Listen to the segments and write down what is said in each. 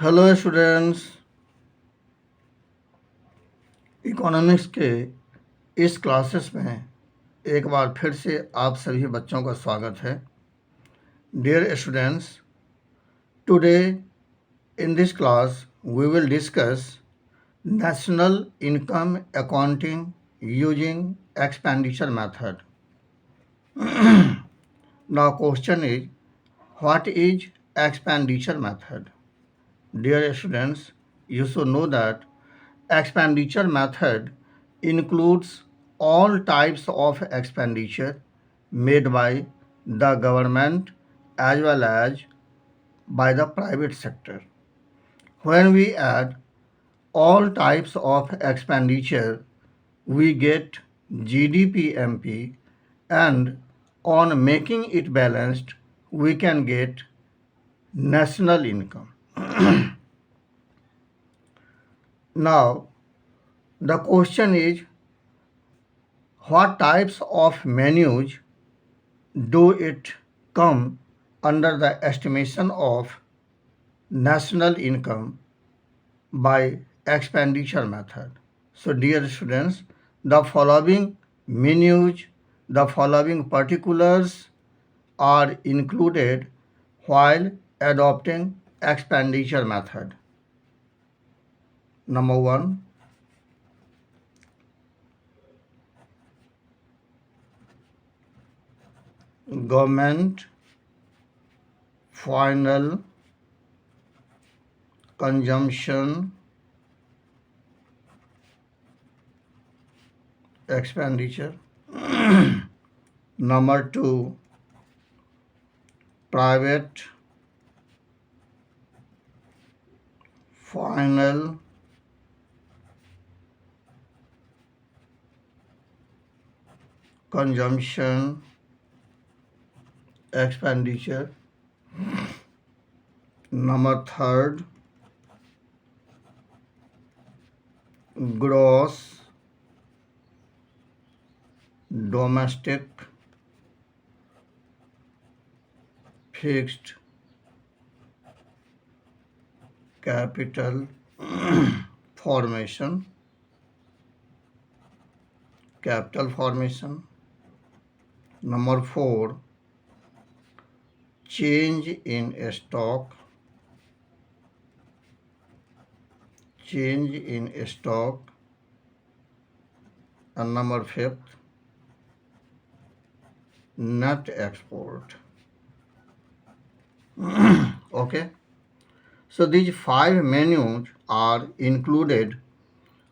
Hello students. Economics के इस classes में एक बार फिर से आप सभी बच्चों का स्वागत है। Dear students, today in this class we will discuss national income accounting using expenditure method. Now question is, what is expenditure method? Dear students, you should know that expenditure method includes all types of expenditure made by the government as well as by the private sector. When we add all types of expenditure, we get GDP-MP, and on making it balanced, we can get national income. Now, the question is, what types of menus do it come under the estimation of national income by expenditure method? So dear students, the following menus, the following particulars are included while adopting expenditure method. Number 1, government final consumption expenditure. Number 2, private final consumption expenditure. Number 3, gross domestic fixed capital formation. Number 4, change in stock. And number 5, net export. Okay. So these 5 menus are included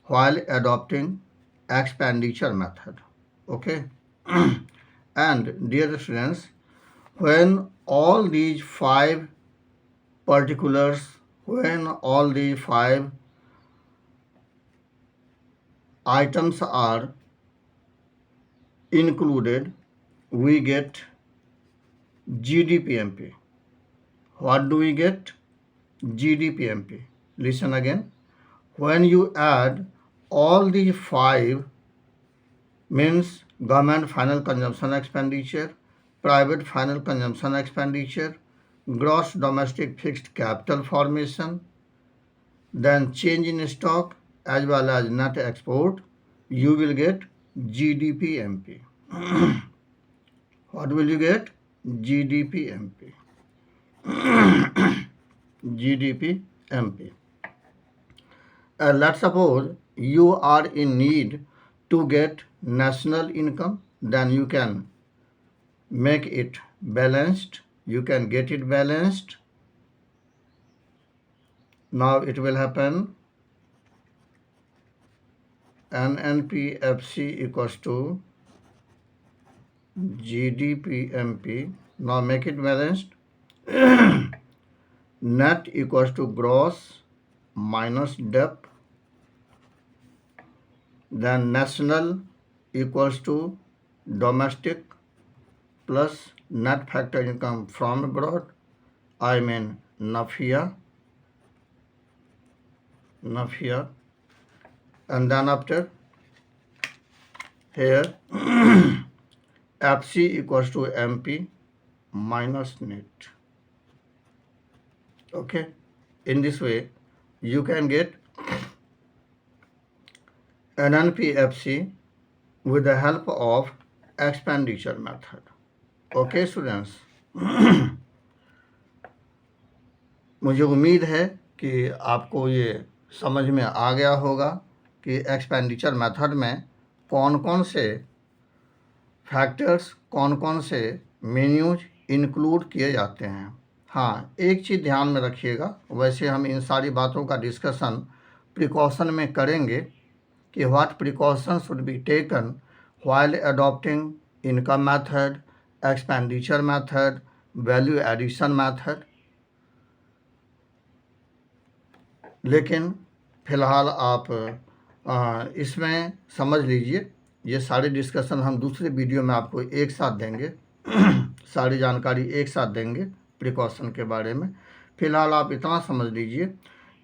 while adopting expenditure method. Okay. And dear students, when all these 5 particulars, when all the 5 items are included, we get GDP-MP. What do we get? GDP-MP. Listen again. When you add all the 5, means government final consumption expenditure, private final consumption expenditure, gross domestic fixed capital formation, then change in stock as well as net export, you will get GDP-MP. What will you get? GDP-MP. GDP-MP. Let's suppose you are in need to get national income, then you can make it balanced. You can get it balanced. Now it will happen NNPFC equals to GDP-MP. Now make it balanced. Net equals to gross minus debt. Then national equals to domestic plus net factor income from abroad. I mean NAFIA. And then after here FC equals to MP minus net. Okay. In this way, you can get NNPFC with the help of expenditure method. Okay, students. मुझे उम्मीद है कि आपको ये समझ में आ गया होगा कि एक्सपेंडिचर मेथड में कौन कौन से फैक्टर्स, कौन कौन से मेन्यूज इंक्लूड किए जाते हैं। हाँ, एक चीज़ ध्यान में रखिएगा, वैसे हम इन सारी बातों का डिस्कशन प्रिकॉशन में करेंगे कि what precaution should be taken while adopting income method, expenditure method, value addition method. लेकिन फ़िलहाल आप इसमें समझ लीजिए, ये सारे डिस्कशन हम दूसरे वीडियो में आपको एक साथ देंगे। सारी जानकारी एक साथ देंगे प्रिकॉशन के बारे में। फ़िलहाल आप इतना समझ लीजिए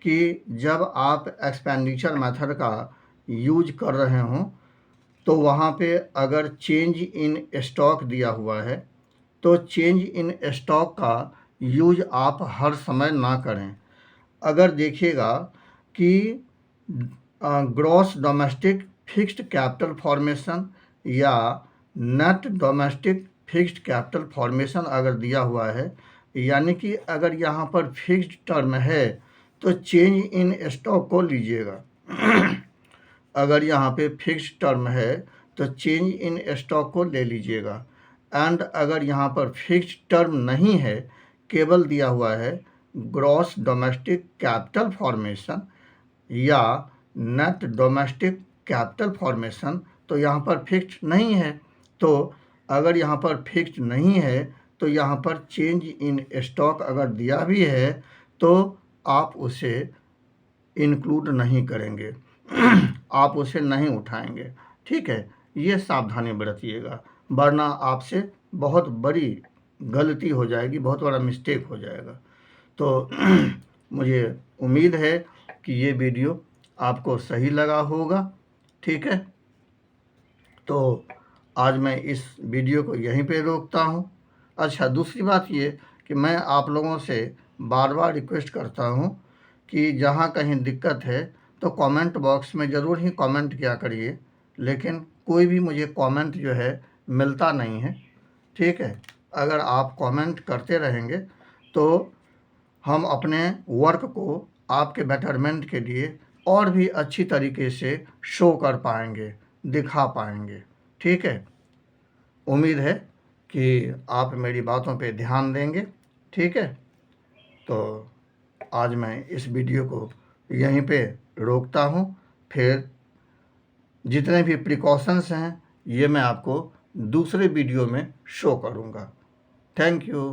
कि जब आप एक्सपेंडिचर मेथड का यूज कर रहे हों तो वहाँ पे अगर चेंज इन स्टॉक दिया हुआ है तो चेंज इन स्टॉक का यूज आप हर समय ना करें। अगर देखिएगा कि gross domestic fixed capital formation या net domestic fixed capital formation अगर दिया हुआ है, यानी कि अगर यहाँ पर फिक्स्ड टर्म है तो चेंज इन स्टॉक को लीजिएगा। अगर यहाँ पे फिक्स्ड टर्म है तो चेंज इन स्टॉक को ले लीजिएगा। एंड अगर यहाँ पर फिक्स्ड टर्म नहीं है, केवल दिया हुआ है ग्रॉस डोमेस्टिक कैपिटल फॉर्मेशन या नेट डोमेस्टिक कैपिटल फॉर्मेशन, तो यहाँ पर फिक्स्ड नहीं है। तो अगर यहाँ पर फिक्स्ड नहीं है तो यहाँ पर चेंज इन स्टॉक अगर दिया भी है तो आप उसे इंक्लूड नहीं करेंगे। आप उसे नहीं उठाएंगे। ठीक है, ये सावधानी बरतिएगा, वरना आपसे बहुत बड़ी गलती हो जाएगी, बहुत बड़ा मिस्टेक हो जाएगा। तो मुझे उम्मीद है कि ये वीडियो आपको सही लगा होगा। ठीक है, तो आज मैं इस वीडियो को यहीं पे रोकता हूँ। अच्छा, दूसरी बात ये कि मैं आप लोगों से बार बार रिक्वेस्ट करता हूँ कि जहाँ कहीं दिक्कत है तो कमेंट बॉक्स में ज़रूर ही कमेंट किया करिए, लेकिन कोई भी मुझे कमेंट जो है मिलता नहीं है। ठीक है, अगर आप कमेंट करते रहेंगे तो हम अपने वर्क को आपके बेटरमेंट के लिए और भी अच्छी तरीके से शो कर पाएंगे, दिखा पाएंगे। ठीक है, उम्मीद है कि आप मेरी बातों पे ध्यान देंगे। ठीक है, तो आज मैं इस वीडियो को यहीं पे रोकता हूँ। फिर जितने भी प्रिकॉशंस हैं ये मैं आपको दूसरे वीडियो में शो करूँगा। Thank you.